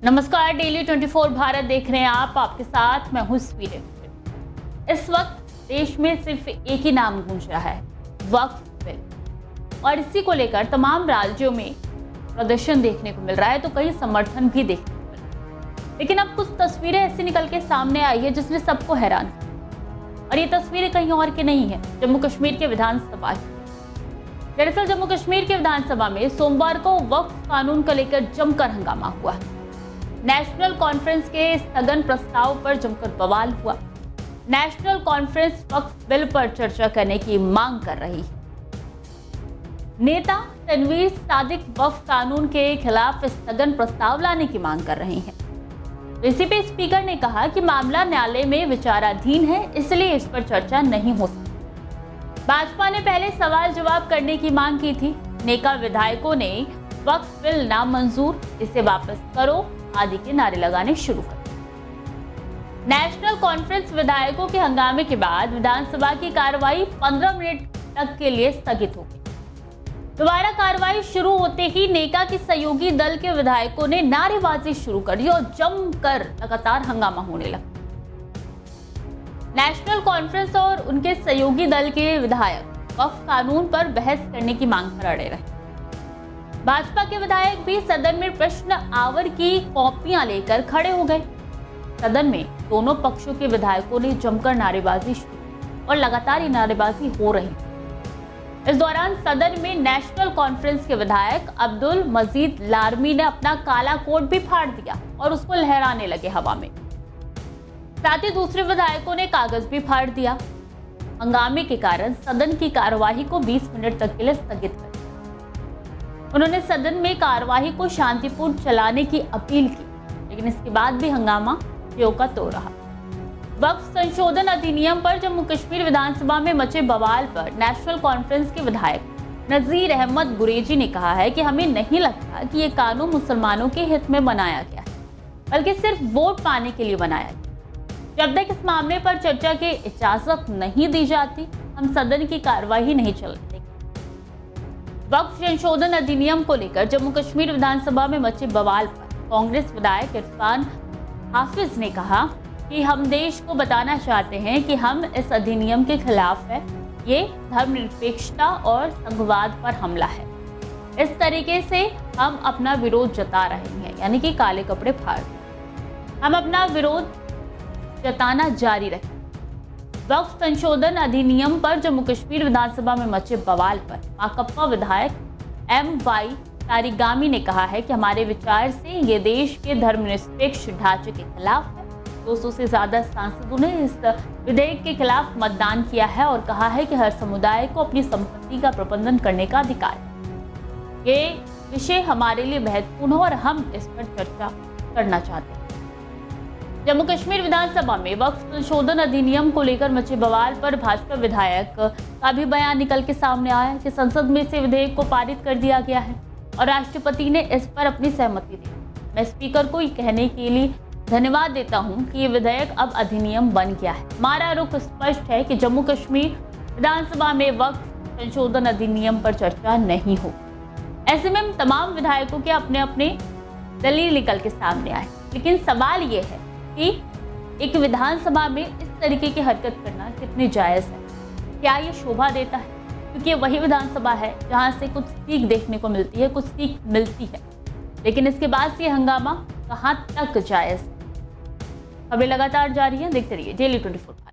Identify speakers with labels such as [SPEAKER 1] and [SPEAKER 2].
[SPEAKER 1] नमस्कार, डेली 24 भारत देख रहे हैं आप। आपके साथ मैं हूं स्वीडन। इस वक्त देश में सिर्फ एक ही नाम गूंज रहा है, वक्फ बिल, और इसी को लेकर तमाम राज्यों में प्रदर्शन देखने को मिल रहा है, तो कई समर्थन भी देखने को मिल रहा है। लेकिन अब कुछ तस्वीरें ऐसी निकल के सामने आई है जिसने सबको हैरान किया, और ये तस्वीरें कहीं और की नहीं है, जम्मू कश्मीर के विधानसभा की। दरअसल जम्मू कश्मीर के विधानसभा में सोमवार को वक्फ कानून को लेकर जमकर हंगामा हुआ। नेशनल कॉन्फ्रेंस के स्थगन प्रस्ताव पर जमकर बवाल हुआ। नेशनल कॉन्फ्रेंस वक्फ बिल पर चर्चा करने की मांग कर रही है। नेता तनवीर सादिक वक्फ कानून के खिलाफ स्थगन प्रस्ताव लाने की मांग कर रहे हैं। इसी पे स्पीकर ने कहा कि मामला न्यायालय में विचाराधीन है, इसलिए इस पर चर्चा नहीं हो सकती। भाजपा ने पहले सवाल जवाब करने की मांग की थी। नेका विधायकों ने वक्फ बिल नामंजूर, इसे वापस करो आदि के नारे लगाने शुरू कर दिए। नेशनल कॉन्फ्रेंस विधायकों के हंगामे के बाद विधानसभा की कार्रवाई 15 मिनट तक के लिए स्थगित हो गई। दोबारा कार्रवाई शुरू होते ही नेका के सहयोगी दल के विधायकों ने नारेबाजी शुरू कर दी और जमकर लगातार हंगामा होने लगा। नेशनल कॉन्फ्रेंस और उनके सहयोगी दल के विधायक वक्फ कानून पर बहस करने की मांग पर अड़े रहे। भाजपा के विधायक भी सदन में प्रश्न आवर की कॉपियां लेकर खड़े हो गए। सदन में दोनों पक्षों के विधायकों ने जमकर नारेबाजी शुरू और लगातार ये नारेबाजी हो रही। इस दौरान सदन में नेशनल कॉन्फ्रेंस के विधायक अब्दुल मजीद लारमी ने अपना काला कोट भी फाड़ दिया और उसको लहराने लगे हवा में। साथ ही दूसरे विधायकों ने कागज भी फाड़ दिया। हंगामे के कारण सदन की कार्यवाही को 20 मिनट तक के लिए स्थगित कर दिया। उन्होंने सदन में कार्यवाही को शांतिपूर्ण चलाने की अपील की, लेकिन इसके बाद भी हंगामा त्यों का त्यों रहा। वक्फ संशोधन अधिनियम पर जम्मू कश्मीर विधानसभा में मचे बवाल पर नेशनल कॉन्फ्रेंस के विधायक नजीर अहमद गुरेजी ने कहा है कि हमें नहीं लगता कि ये कानून मुसलमानों के हित में बनाया गया है, बल्कि सिर्फ वोट पाने के लिए बनाया गया। जब तक इस मामले पर चर्चा की इजाजत नहीं दी जाती, हम सदन की कार्यवाही नहीं चलती। वक्फ संशोधन अधिनियम को लेकर जम्मू कश्मीर विधानसभा में मचे बवाल पर कांग्रेस विधायक इरफान हाफिज ने कहा कि हम देश को बताना चाहते हैं कि हम इस अधिनियम के खिलाफ है। ये धर्मनिरपेक्षता और संघवाद पर हमला है। इस तरीके से हम अपना विरोध जता रहे हैं, यानी कि काले कपड़े फाड़ हम अपना विरोध जताना जारी रखें। वक्फ संशोधन अधिनियम पर जम्मू कश्मीर विधानसभा में मचे बवाल पर माकपा विधायक MY तारिगामी ने कहा है कि हमारे विचार से ये देश के धर्मनिरपेक्ष ढांचे के खिलाफ है। 200 से ज्यादा सांसदों ने इस विधेयक के खिलाफ मतदान किया है और कहा है कि हर समुदाय को अपनी संपत्ति का प्रबंधन करने का अधिकार है। ये विषय हमारे लिए महत्वपूर्ण है और हम इस पर चर्चा करना चाहते हैं। जम्मू कश्मीर विधानसभा में वक्फ संशोधन अधिनियम को लेकर मचे बवाल पर भाजपा विधायक का भी बयान निकल के सामने आया कि संसद में से विधेयक को पारित कर दिया गया है और राष्ट्रपति ने इस पर अपनी सहमति दी। मैं स्पीकर को ये कहने के लिए धन्यवाद देता हूं कि ये विधेयक अब अधिनियम बन गया है। हमारा रुख स्पष्ट है कि जम्मू कश्मीर विधानसभा में वक्फ संशोधन अधिनियम पर चर्चा नहीं हो। ऐसे में तमाम विधायकों के अपने अपने दलील निकल के सामने आए, लेकिन सवाल ये है कि एक विधानसभा में इस तरीके की हरकत करना कितनी जायज़ है। क्या ये शोभा देता है? क्योंकि वही विधानसभा है जहां से कुछ सीख देखने को मिलती है, कुछ सीख मिलती है, लेकिन इसके बाद से हंगामा कहां तक जायज़ है? खबरें लगातार जारी हैं, देखते रहिए डेली 24।